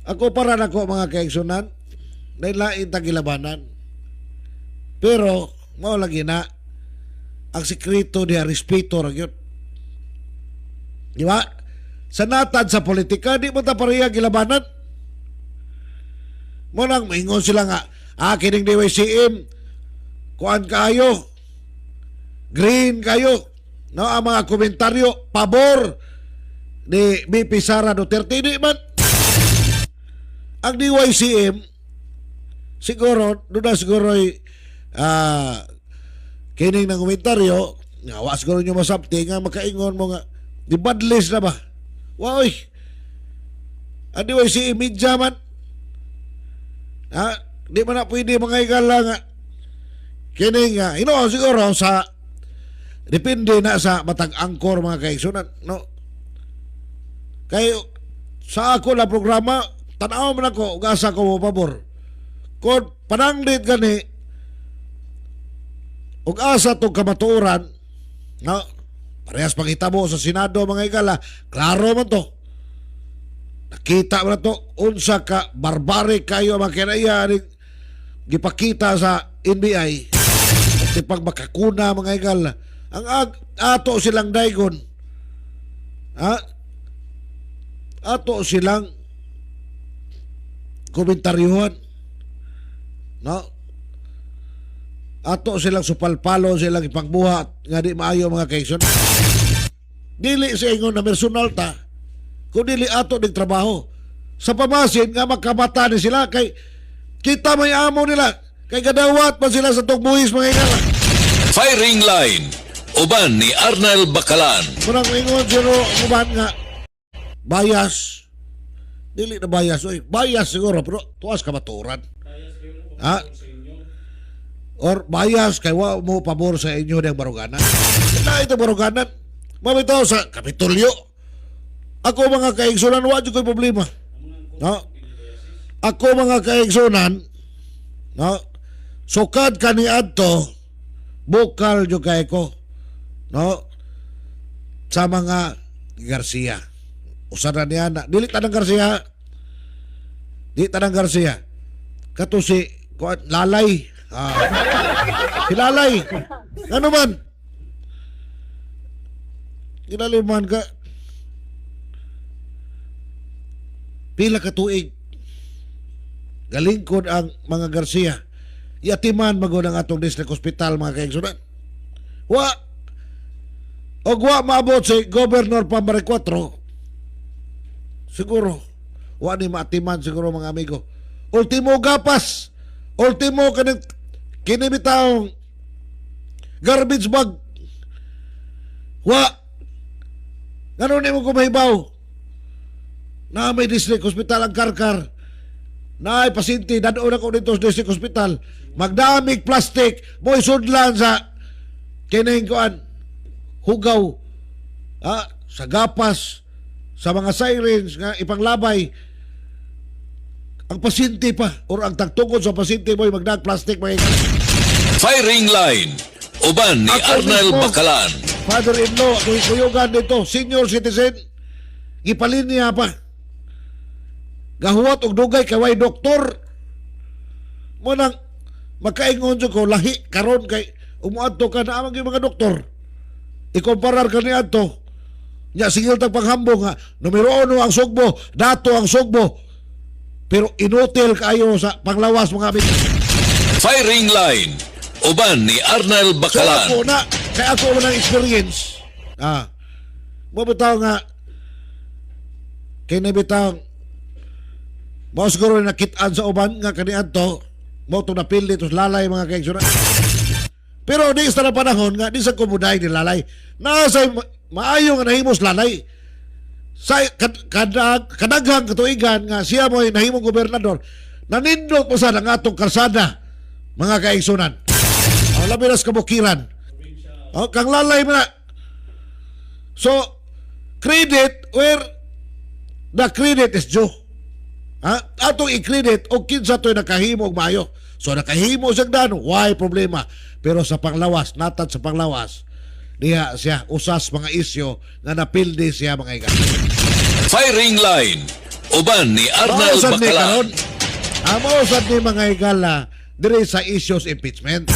Ako para nako mga kaigsunan, lain tagilabanan. Pero, mao lagi na, ang sikreto niya, respeto ra gyud. Di ba? Sa natad sa politika, di mo ta pareha gilabanan. Mo nang maingon sila nga, kining DYCM, kuan kayo, green kayo, no, ang mga komentaryo, pabor ni BP Sara Duterte, di man. Ang DYCM, siguro, doon na siguro kining ng komentaryo, nga siguro nyo masabti, nga makaingon mo nga, di bad list na ba? Wow, ang DYCM, media man. Di man na pwede mga igala nga, kining nga, siguro sa, depende na sa matag angkor mga kaigsunan, no? Kayo, sa ako na programa, tanaw man ako, gasa ko mo pabor. Kung pananglit gani, ug asa itong kamatuoran, no? Parehas pangitabo sa Senado mga igala, klaro man to. Nakita mo na to, unsa ka, barbaric kayo mga kinaya, gipakita sa NBI, at pag makakuna mga igala, ang ato silang daigon, ato silang komentaryuhan, no? Ato silang supalpalo, silang ipagbuhat nga di maayo mga kaigson. Dili sa ingon na personal ta, kung dili ato ng trabaho sa pamasin nga magkamata ni sila, kay kita may amo nila, kay gadawat pa sila sa tugbuhis mga ingala. Firing line uban ni Arnel Bacalan. Murang ingon sino uban nga bias. Dili na bias, oy. Bias siguro, pero tuwas ka maturan. Or bias kay wa mo pabor sa inyo ng baruganan. Na ito baruganan, mamitaw sa Kapitolyo. Ako mga kaigsunan, wa jud koy problema. No? Ako mga kaigsunan, no? Sukad kani adto, bukal jud kay ko. No? Sa mga Garcia. Usa na niya na. Dili tanang Garcia. Dili tanang Garcia. Kato si Lalay. Si Lalay. Ano man? Kinaliman ka. Pila ka tuig. Galingkod ang mga Garcia. Yatiman magod ang atong district hospital mga kaigsunan. Wa. Og wa maabot si Governor Pambare 4. Siguro, wa ni maatiman siguro mga amigo. Ultimo gapas, ultimo kinibitaw garbage bag. Wa, gano'n ni mo kumahibaw na may district hospital ang Karkar, na ay pasinti, dadaan ako dito sa district hospital, magdamig plastic, mo'y sudlan sa kining kuan, hugaw, sa gapas, sa mga sirens nga ipanglabay ang pasyente pa or ang tagtungkod sa pasyente mo magdag plastic mga Firing line uban ni Arnel Bacalan. Father-in-law kuyugan dito, senior citizen, gipalinya pa, gahuwat og dugay kaway doktor mo nang makaingon ko lahi karon kay umuadto ka na amang mga doktor ikomparar ka ni adto. Nya sigil tag paghambong nga numero 1 ang sugbo, dato ang sugbo. Pero inutil kayo sa panglawas mga amigo. Firing line uban ni Arnel Bacalan. So ako na experience. Mo bitaw nga kinabitaw mo siguro nakitaan sa uban nga kaniadto mo to napili to Lalay mga kaigsunan. Pero di sa panahon nga di sa komuday ni Lalay. Nasa maayo nga nahimos Lalay. Sa kadaghang katuigan nga siya mo'y nahimong gobernador, nanindot mo sa ng atong kalsada, mga kaigsunan. Labi na sa kabukiran. Kang Lalay mo na. So, credit where the credit is due. Atong i-credit o kinsa to'y nakahimo og maayo. So, nakahimo siyang dano, why problema? Pero sa panglawas, natad sa panglawas, diha siya usas mga isyo nga napildi siya mga igala. Firing line. Uban ni Arnel Mausad ni Bakalan. karon. Ang mausad ni mga igala diri sa issues impeachment.